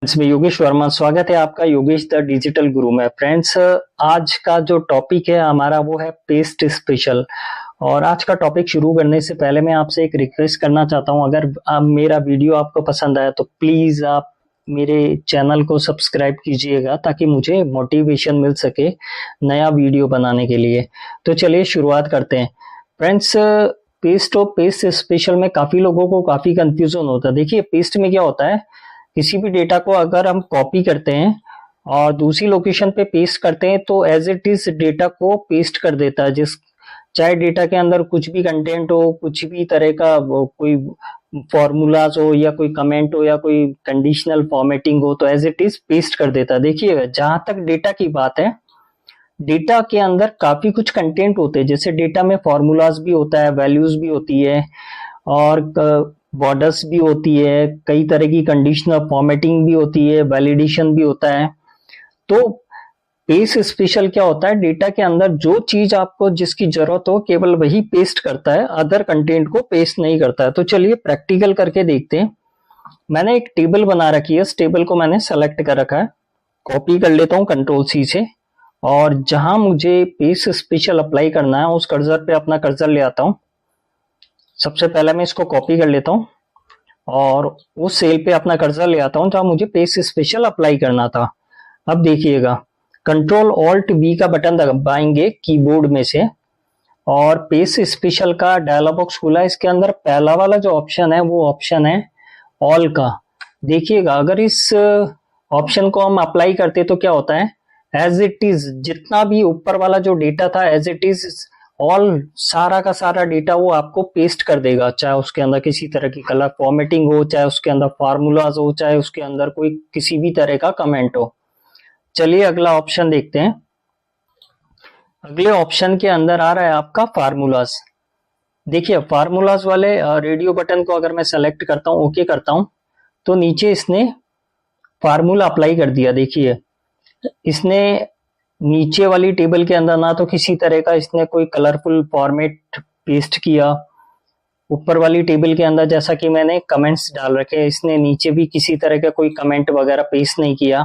इसमें योगेश वर्मा स्वागत है आपका योगेश द डिजिटल गुरु में। फ्रेंड्स, आज का जो टॉपिक है हमारा वो है पेस्ट स्पेशल। और आज का टॉपिक शुरू करने से पहले मैं आपसे एक रिक्वेस्ट करना चाहता हूं, अगर मेरा वीडियो आपको पसंद आया तो प्लीज आप मेरे चैनल को सब्सक्राइब कीजिएगा ताकि मुझे मोटिवेशन मिल सके नया वीडियो बनाने के लिए। तो चलिए शुरुआत करते हैं। फ्रेंड्स, पेस्ट और पेस्ट स्पेशल में काफी लोगों को काफी कंफ्यूजन होता है। देखिए, पेस्ट में क्या होता है, किसी भी डेटा को अगर हम कॉपी करते हैं और दूसरी लोकेशन पे पेस्ट करते हैं तो एज इट इज डेटा को पेस्ट कर देता है। चाहे डेटा के अंदर कुछ भी कंटेंट हो, कुछ भी तरह का कोई फॉर्मूलाज हो या कोई कमेंट हो या कोई कंडीशनल फॉर्मेटिंग हो तो एज इट इज पेस्ट कर देता है। देखिए, जहां तक डेटा की बात है, डेटा के अंदर काफी कुछ कंटेंट होते हैं। जैसे डेटा में फॉर्मूलाज भी होता है, वैल्यूज भी होती है और बॉर्डर्स भी होती है, कई तरह की कंडीशनल फॉर्मेटिंग भी होती है, वैलिडेशन भी होता है। तो पेस्ट स्पेशल क्या होता है, डेटा के अंदर जो चीज आपको जिसकी जरूरत हो केवल वही पेस्ट करता है, अदर कंटेंट को पेस्ट नहीं करता है। तो चलिए प्रैक्टिकल करके देखते हैं। मैंने एक टेबल बना रखी है, इस टेबल को मैंने सेलेक्ट कर रखा है। कॉपी कर लेता हूं कंट्रोल सी से, और जहां मुझे पेस्ट स्पेशल अप्लाई करना है उस कर्सर पे अपना कर्सर ले आता हूं। सबसे पहले मैं इसको कॉपी कर लेता हूं और उस सेल पे अपना कर्सर ले आता हूं जहां मुझे पेस्ट स्पेशल अप्लाई करना था। अब देखिएगा, कंट्रोल ऑल्ट वी का बटन दबाएंगे कीबोर्ड में से और पेस्ट स्पेशल का डायलॉग बॉक्स खुला है। इसके अंदर पहला वाला जो ऑप्शन है वो ऑप्शन है ऑल का। देखिएगा, अगर इस ऑप्शन को हम अप्लाई करते तो क्या होता है, एज इट इज जितना भी ऊपर वाला जो डेटा था एज इट इज ऑल सारा का सारा डेटा वो आपको पेस्ट कर देगा। चाहे उसके अंदर किसी तरह की कलर फॉर्मेटिंग हो, चाहे उसके अंदर फार्मूलाज हो, चाहे उसके अंदर कोई किसी भी तरह का कमेंट हो। चलिए अगला ऑप्शन देखते हैं। अगले ऑप्शन के अंदर आ रहा है आपका फार्मूलाज। देखिए, फार्मूलाज वाले रेडियो बटन को अगर मैं सेलेक्ट करता हूं, ओके करता हूं, तो नीचे इसने फार्मूला अप्लाई कर दिया। देखिए, इसने नीचे वाली टेबल के अंदर ना तो किसी तरह का इसने कोई कलरफुल फॉर्मेट पेस्ट किया, ऊपर वाली टेबल के अंदर जैसा कि मैंने कमेंट्स डाल रखे इसने नीचे भी किसी तरह का कोई कमेंट वगैरह पेस्ट नहीं किया,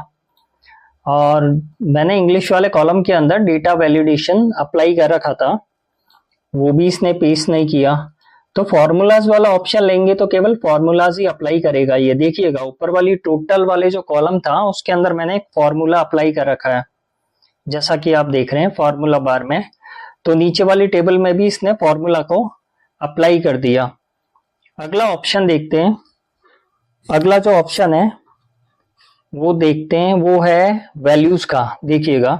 और मैंने इंग्लिश वाले कॉलम के अंदर डेटा वैलिडेशन अप्लाई कर रखा था, वो भी इसने पेस्ट नहीं किया। तो फॉर्मूलाज वाला ऑप्शन लेंगे तो केवल फॉर्मूलाज ही अप्लाई करेगा। ये देखिएगा, ऊपर वाली टोटल वाले जो कॉलम था उसके अंदर मैंने एक फॉर्मूला अप्लाई कर रखा है, जैसा कि आप देख रहे हैं फॉर्मूला बार में। तो नीचे वाली टेबल में भी इसने फॉर्मूला को अप्लाई कर दिया। अगला ऑप्शन देखते हैं। अगला जो ऑप्शन है वो देखते हैं, वो है वैल्यूज का। देखिएगा,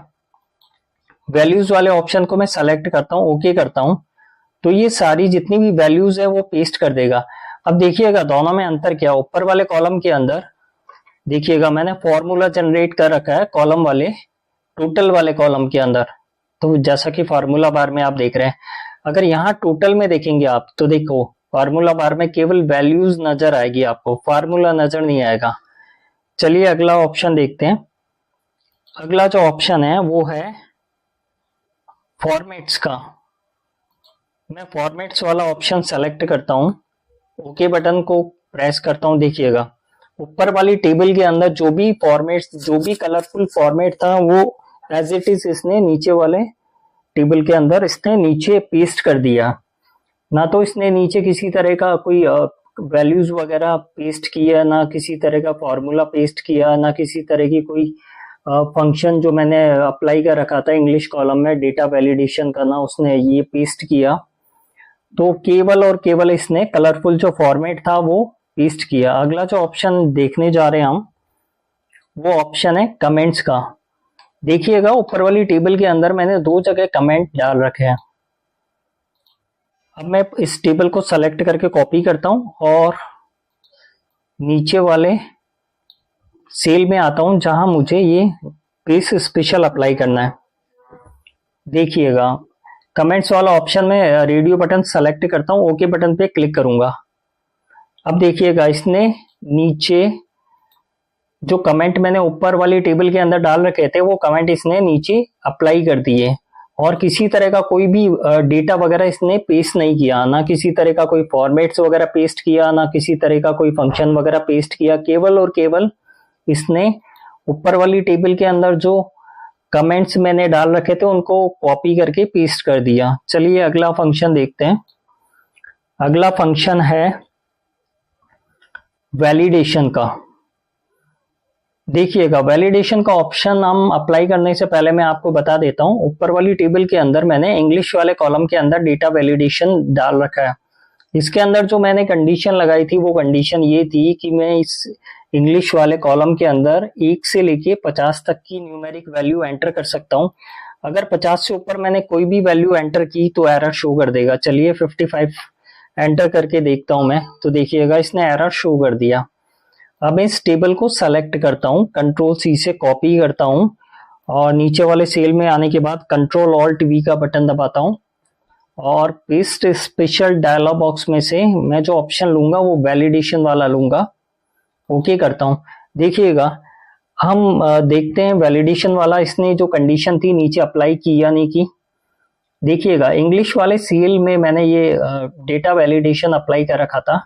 वैल्यूज वाले ऑप्शन को मैं सेलेक्ट करता हूं, ओके करता हूं, तो ये सारी जितनी भी वैल्यूज है वो पेस्ट कर देगा। अब देखिएगा दोनों में अंतर क्या, ऊपर वाले कॉलम के अंदर देखिएगा मैंने फॉर्मूला जनरेट कर रखा है कॉलम वाले टोटल वाले कॉलम के अंदर, तो जैसा कि फार्मूला बार में आप देख रहे हैं। अगर यहाँ टोटल में देखेंगे आप तो देखो फार्मूला बार में केवल वैल्यूज नजर आएगी, आपको फार्मूला नजर नहीं आएगा। चलिए अगला ऑप्शन देखते हैं। अगला जो ऑप्शन है वो है फॉर्मेट्स का। मैं फॉर्मेट्स वाला ऑप्शन सेलेक्ट करता हूं, ओके बटन को प्रेस करता हूं। देखिएगा, ऊपर वाली टेबल के अंदर जो भी फॉर्मेट्स, जो भी कलरफुल फॉर्मेट था वो एज इट इज इसने नीचे वाले टेबल के अंदर इसने नीचे पेस्ट कर दिया। ना तो इसने नीचे किसी तरह का कोई वैल्यूज वगैरह पेस्ट किया, ना किसी तरह का फॉर्मूला पेस्ट किया, ना किसी तरह की कोई फंक्शन जो मैंने अप्लाई कर रखा था इंग्लिश कॉलम में डेटा वैलिडेशन करना, उसने ये पेस्ट किया। तो केवल और केवल इसने कलरफुल जो फॉर्मेट था वो पेस्ट किया। अगला जो ऑप्शन देखने जा रहे हैं हम, वो ऑप्शन है कमेंट्स का। देखिएगा, ऊपर वाली टेबल के अंदर मैंने दो जगह कमेंट डाल रखे हैं। अब मैं इस टेबल को सेलेक्ट करके कॉपी करता हूं और नीचे वाले सेल में आता हूं जहां मुझे ये पेस्ट स्पेशल अप्लाई करना है। देखिएगा, कमेंट्स वाला ऑप्शन में रेडियो बटन सेलेक्ट करता हूं, ओके बटन पे क्लिक करूंगा। अब देखिएगा, इसने नीचे जो कमेंट मैंने ऊपर वाली टेबल के अंदर डाल रखे थे वो कमेंट इसने नीचे अप्लाई कर दिए, और किसी तरह का कोई भी डेटा वगैरह इसने पेस्ट नहीं किया, ना किसी तरह का कोई फॉर्मेट्स वगैरह पेस्ट किया, ना किसी तरह का कोई फंक्शन वगैरह पेस्ट किया। केवल और केवल इसने ऊपर वाली टेबल के अंदर जो कमेंट्स मैंने डाल रखे थे उनको कॉपी करके पेस्ट कर दिया। चलिए अगला फंक्शन देखते हैं। अगला फंक्शन है वैलिडेशन का। देखिएगा, वैलिडेशन का ऑप्शन हम अप्लाई करने से पहले मैं आपको बता देता हूं। ऊपर वाली टेबल के अंदर मैंने इंग्लिश वाले कॉलम के अंदर डेटा वैलिडेशन डाल रखा है। इसके अंदर जो मैंने कंडीशन लगाई थी वो कंडीशन ये थी कि मैं इस इंग्लिश वाले कॉलम के अंदर 1 से लेके 50 तक की न्यूमेरिक वैल्यू एंटर कर सकता हूं। अगर 50 से ऊपर मैंने कोई भी वैल्यू एंटर की तो एरर शो कर देगा। चलिए 55 एंटर करके देखता हूं मैं, तो देखिएगा इसने एरर शो कर दिया। अब इस टेबल को सेलेक्ट करता हूं, कंट्रोल सी से कॉपी करता हूं और नीचे वाले सेल में आने के बाद कंट्रोल ऑल्ट वी का बटन दबाता हूं और पेस्ट स्पेशल डायलॉग बॉक्स में से मैं जो ऑप्शन लूंगा वो वैलिडेशन वाला लूंगा। ओके करता हूं। देखिएगा, हम देखते हैं वैलिडेशन वाला इसने जो कंडीशन थी नीचे अप्लाई की या नहीं की। देखिएगा, इंग्लिश वाले सेल में मैंने ये डेटा वैलिडेशन अप्लाई कर रखा था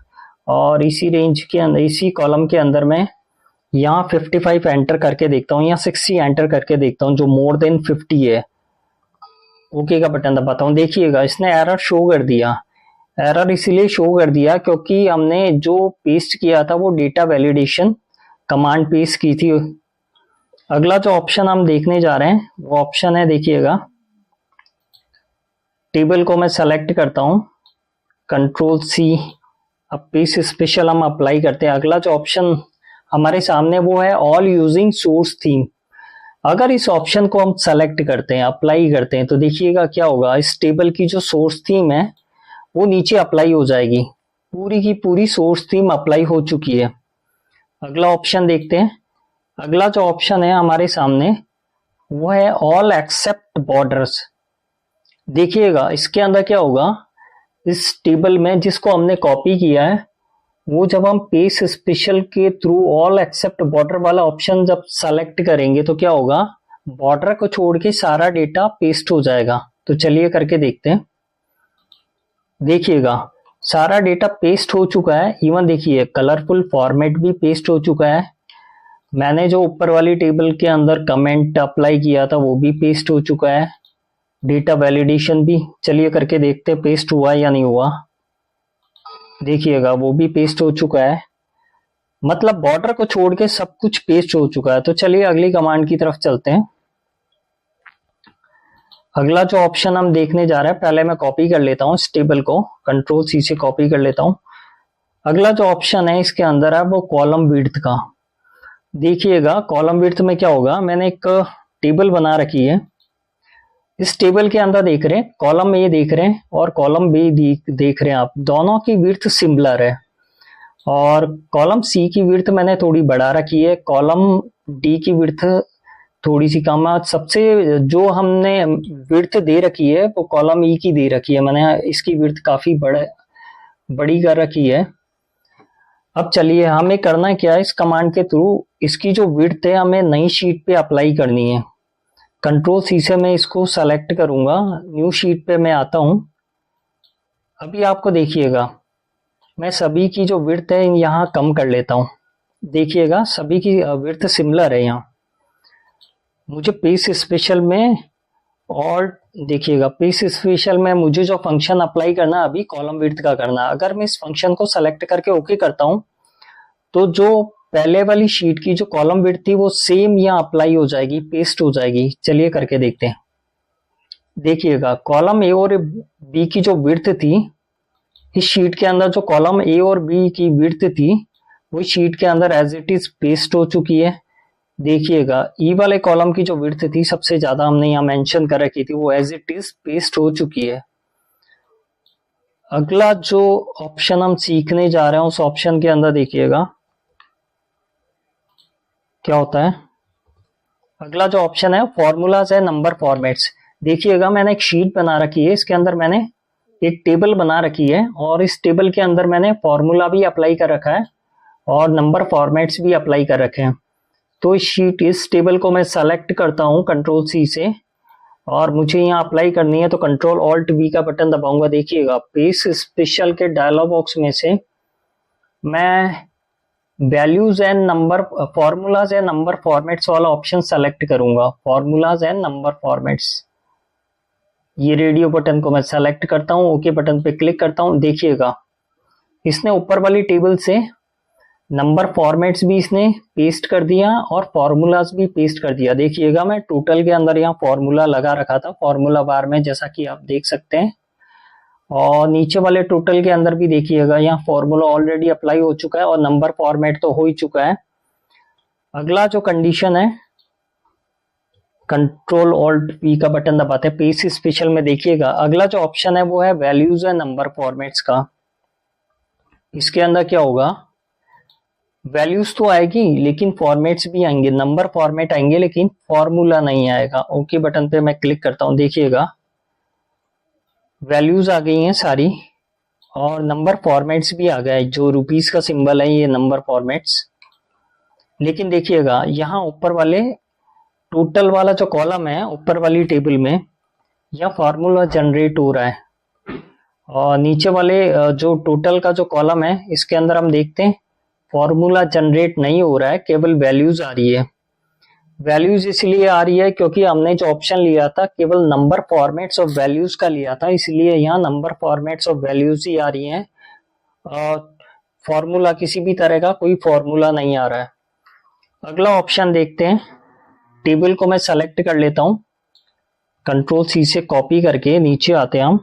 और इसी रेंज के अंदर, इसी कॉलम के अंदर मैं यहाँ 55 एंटर करके देखता हूँ या 60 एंटर करके देखता हूँ जो मोर देन 50 है। ओके का बटन दबाता हूँ। देखिएगा इसने एरर शो कर दिया। एरर इसीलिए शो कर दिया क्योंकि हमने जो पेस्ट किया था वो डेटा वैलिडेशन कमांड पेस्ट की थी। अगला जो ऑप्शन हम देखने जा रहे हैं वो ऑप्शन है, देखिएगा, टेबल को मैं सेलेक्ट करता हूँ, कंट्रोल सी, अब पेस्ट स्पेशल हम अप्लाई करते हैं। अगला जो ऑप्शन हमारे सामने वो है ऑल यूजिंग सोर्स थीम। अगर इस ऑप्शन को हम सेलेक्ट करते हैं, अप्लाई करते हैं, तो देखिएगा क्या होगा, इस टेबल की जो सोर्स थीम है वो नीचे अप्लाई हो जाएगी। पूरी की पूरी सोर्स थीम अप्लाई हो चुकी है। अगला ऑप्शन देखते हैं। अगला जो ऑप्शन है हमारे सामने वो है ऑल एक्सेप्ट बॉर्डर्स। देखिएगा इसके अंदर क्या होगा, इस टेबल में जिसको हमने कॉपी किया है वो जब हम पेस्ट स्पेशल के थ्रू ऑल एक्सेप्ट बॉर्डर वाला ऑप्शन जब सेलेक्ट करेंगे तो क्या होगा, बॉर्डर को छोड़ के सारा डेटा पेस्ट हो जाएगा। तो चलिए करके देखते हैं। देखिएगा सारा डेटा पेस्ट हो चुका है। इवन देखिए कलरफुल फॉर्मेट भी पेस्ट हो चुका है। मैंने जो ऊपर वाली टेबल के अंदर कमेंट अप्लाई किया था वो भी पेस्ट हो चुका है। डेटा वैलिडेशन भी, चलिए करके देखते हैं पेस्ट हुआ या नहीं हुआ। देखिएगा वो भी पेस्ट हो चुका है। मतलब बॉर्डर को छोड़ के सब कुछ पेस्ट हो चुका है। तो चलिए अगली कमांड की तरफ चलते हैं। अगला जो ऑप्शन हम देखने जा रहे हैं, पहले मैं कॉपी कर लेता हूँ इस टेबल को, कंट्रोल सी से कॉपी कर लेता हूँ। अगला जो ऑप्शन है इसके अंदर है वो कॉलम विड्थ का। देखिएगा कॉलम विड्थ में क्या होगा, मैंने एक टेबल बना रखी है। इस टेबल के अंदर देख रहे हैं कॉलम ए देख रहे हैं और कॉलम बी देख रहे हैं आप, दोनों की विड्थ सिमिलर है। और कॉलम सी की विड्थ मैंने थोड़ी बढ़ा रखी है, कॉलम डी की विड्थ थोड़ी सी कम है। सबसे जो हमने विड्थ दे रखी है वो कॉलम ई की दे रखी है, मैंने इसकी विड्थ काफी बड़ी कर रखी है। अब चलिए हमें करना क्या है, इस कमांड के थ्रू इसकी जो विड्थ है हमें नई शीट पे अप्लाई करनी है। कंट्रोल सी से मैं इसको सेलेक्ट करूंगा, न्यू शीट पे मैं आता हूं। अभी आपको देखिएगा मैं सभी की जो विड्थ है यहाँ कम कर लेता हूं। देखिएगा सभी की विड्थ सिमिलर है यहाँ। मुझे पेस्ट स्पेशल में, और देखिएगा पेस्ट स्पेशल में मुझे जो फंक्शन अप्लाई करना है अभी कॉलम विड्थ का करना है। अगर मैं इस फंक्शन को सेलेक्ट करके ओके करता हूं तो जो पहले वाली शीट की जो कॉलम विड्थ थी वो सेम यहाँ अप्लाई हो जाएगी, पेस्ट हो जाएगी। चलिए करके देखते हैं। देखिएगा कॉलम ए और बी की जो विड्थ थी इस शीट के अंदर, जो कॉलम ए और बी की विड्थ थी वो शीट के अंदर एज इट इज पेस्ट हो चुकी है। देखिएगा ई वाले कॉलम की जो विड्थ थी सबसे ज्यादा हमने यहाँ मेंशन कर रखी थी वो एज इट इज पेस्ट हो चुकी है। अगला जो ऑप्शन हम सीखने जा रहे हैं उस ऑप्शन के अंदर देखिएगा क्या होता है। अगला जो ऑप्शन है फॉर्मूलाज है नंबर फॉर्मेट्स। देखिएगा मैंने एक शीट बना रखी है, इसके अंदर मैंने एक टेबल बना रखी है और इस टेबल के अंदर मैंने फॉर्मूला भी अप्लाई कर रखा है और नंबर फॉर्मेट्स भी अप्लाई कर रखे हैं। तो इस टेबल को मैं सेलेक्ट करता हूं कंट्रोल सी से और मुझे यहाँ अप्लाई करनी है तो कंट्रोल ऑल्ट वी का बटन दबाऊंगा। देखिएगा पेस्ट स्पेशल के डायलॉग बॉक्स में से मैं values and number formulas and number formats वाला ऑप्शन सेलेक्ट करूंगा। फॉर्मूलाज एंड नंबर फॉर्मेट्स, ये रेडियो बटन को मैं सेलेक्ट करता हूं, ओके बटन पे क्लिक करता हूं। देखिएगा इसने ऊपर वाली टेबल से नंबर फॉर्मेट्स भी इसने पेस्ट कर दिया और फॉर्मूलाज भी पेस्ट कर दिया। देखिएगा मैं टोटल के अंदर यहाँ फॉर्मूला लगा रखा था फॉर्मूला बार में, जैसा कि आप देख सकते हैं, और नीचे वाले टोटल के अंदर भी देखिएगा यहाँ फॉर्मूला ऑलरेडी अप्लाई हो चुका है और नंबर फॉर्मेट तो हो ही चुका है। अगला जो कंडीशन है, कंट्रोल ऑल्ट वी का बटन दबाते हैं पेज स्पेशल में। देखिएगा अगला जो ऑप्शन है वो है वैल्यूज एंड नंबर फॉर्मेट्स का। इसके अंदर क्या होगा, वैल्यूज तो आएगी लेकिन फॉर्मेट्स भी आएंगे, नंबर फॉर्मेट आएंगे लेकिन फॉर्मूला नहीं आएगा। ओके बटन पे मैं क्लिक करता हूं। देखिएगा वैल्यूज आ गई हैं सारी और नंबर फॉर्मेट्स भी आ गए, जो रुपीस का सिंबल है ये नंबर फॉर्मेट्स। लेकिन देखिएगा यहाँ ऊपर वाले टोटल वाला जो कॉलम है ऊपर वाली टेबल में, यह फॉर्मूला जनरेट हो रहा है, और नीचे वाले जो टोटल का जो कॉलम है इसके अंदर हम देखते हैं फॉर्मूला जनरेट नहीं हो रहा है, केवल वैल्यूज आ रही है। वैल्यूज इसलिए आ रही है क्योंकि हमने जो ऑप्शन लिया था केवल नंबर फॉर्मेट्स ऑफ वैल्यूज का लिया था, इसलिए यहाँ नंबर फॉर्मेट्स ऑफ वैल्यूज ही आ रही हैं और फॉर्मूला किसी भी तरह का कोई फॉर्मूला नहीं आ रहा है। अगला ऑप्शन देखते हैं, टेबल को मैं सेलेक्ट कर लेता हूं, कंट्रोल सी से कॉपी करके नीचे आते हैं हम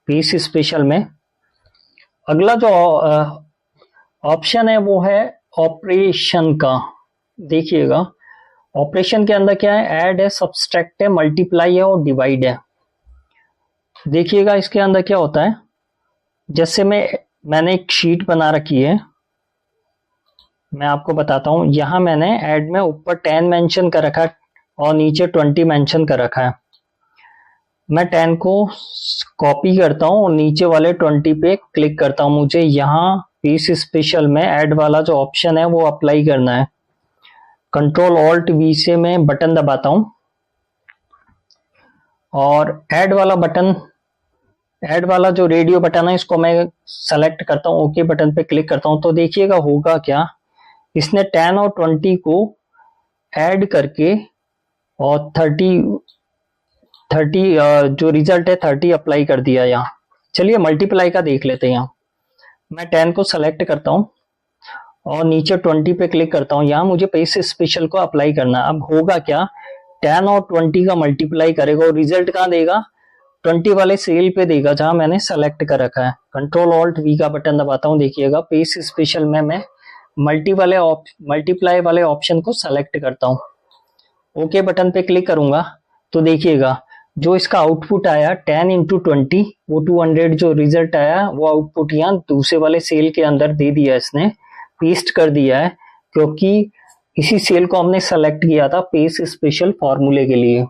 पेज स्पेशल में। अगला जो ऑप्शन है वो है ऑपरेशन का। देखिएगा ऑपरेशन के अंदर क्या है, ऐड है, सब्सट्रैक्ट है, मल्टीप्लाई है और डिवाइड है। देखिएगा इसके अंदर क्या होता है, जैसे मैंने एक शीट बना रखी है, मैं आपको बताता हूं। यहां मैंने ऐड में ऊपर 10 मेंशन कर रखा है और नीचे 20 मेंशन कर रखा है। मैं 10 को कॉपी करता हूं और नीचे वाले 20 पे क्लिक करता हूं। मुझे यहाँ पेज स्पेशल में ऐड वाला जो ऑप्शन है वो अप्लाई करना है। कंट्रोल ऑल्ट वी से मैं बटन दबाता हूं और ऐड वाला जो रेडियो बटन है इसको मैं सेलेक्ट करता हूं, ओके बटन पे क्लिक करता हूं। तो देखिएगा होगा क्या, इसने 10 और 20 को ऐड करके और 30 जो रिजल्ट है 30 अप्लाई कर दिया यहाँ। चलिए मल्टीप्लाई का देख लेते हैं। यहाँ मैं 10 को सेलेक्ट करता हूँ और नीचे 20 पे क्लिक करता हूँ। यहाँ मुझे पेज स्पेशल को अप्लाई करना है। अब होगा क्या, 10 और 20 का मल्टीप्लाई करेगा और रिजल्ट कहाँ देगा, 20 वाले सेल पे देगा जहां मैंने सेलेक्ट कर रखा है। कंट्रोल ऑल्ट वी का बटन दबाता हूँ। देखिएगा पेज स्पेशल में मैं मल्टीप्लाई वाले ऑप्शन को सेलेक्ट करता हूँ, ओके बटन पे क्लिक करूंगा। तो देखिएगा जो इसका आउटपुट आया 10 इंटू 20 वो 200 जो रिजल्ट आया वो आउटपुट यहाँ दूसरे वाले सेल के अंदर दे दिया, इसने पेस्ट कर दिया है, क्योंकि इसी सेल को हमने सेलेक्ट किया था पेज स्पेशल फॉर्मूले के लिए।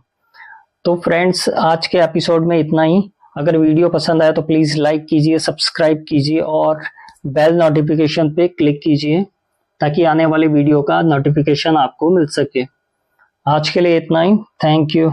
तो फ्रेंड्स आज के एपिसोड में इतना ही। अगर वीडियो पसंद आया तो प्लीज लाइक कीजिए, सब्सक्राइब कीजिए और बेल नोटिफिकेशन पे क्लिक कीजिए ताकि आने वाली वीडियो का नोटिफिकेशन आपको मिल सके। आज के लिए इतना ही, थैंक यू।